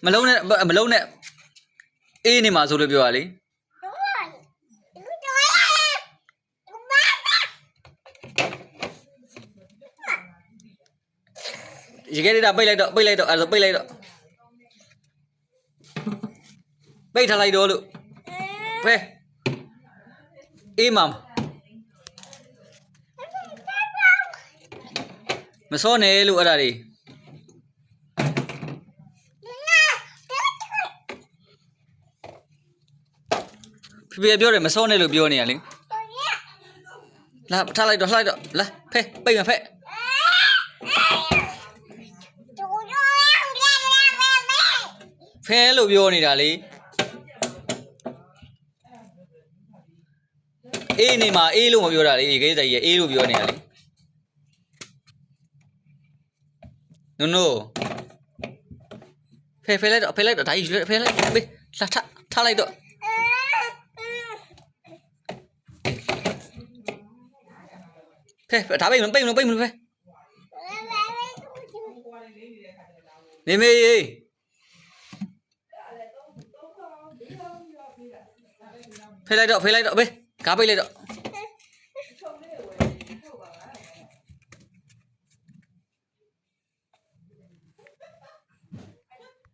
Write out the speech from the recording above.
မလုံးနဲ့အေးနေမှာဆိုလို့ပြောရလေရေခဲလေးတာပိတ်လိုက်တော့အဲ့ဒါပိတ်လိုက်တော့ပိတ်ထားလိုက်တော့လို့ဖဲအေးမမစောနဲ့လို့အဲ့ဒါတွေဖေပြောတယ်မစောနဲ့လို့ပြောနေရလေလာထားလိုက်တော့လာဖဲပိတ်မဖဲဖဲလို့ပြောနေတာလေအေးနေမှာအေးလို့မပြောတာလေရေခဲတိုင်ရေအေးလို့ပြောနေတာလေနိုဖဲလိုက်တော့ဒါကြီးဖဲလိုက်ဘေးလာထားလိုက်တော့ဖဲဒါပိတ်မဖဲနေမေးဖဲလိုက်တော့ဘေးကားပိတ်လိုက်တော့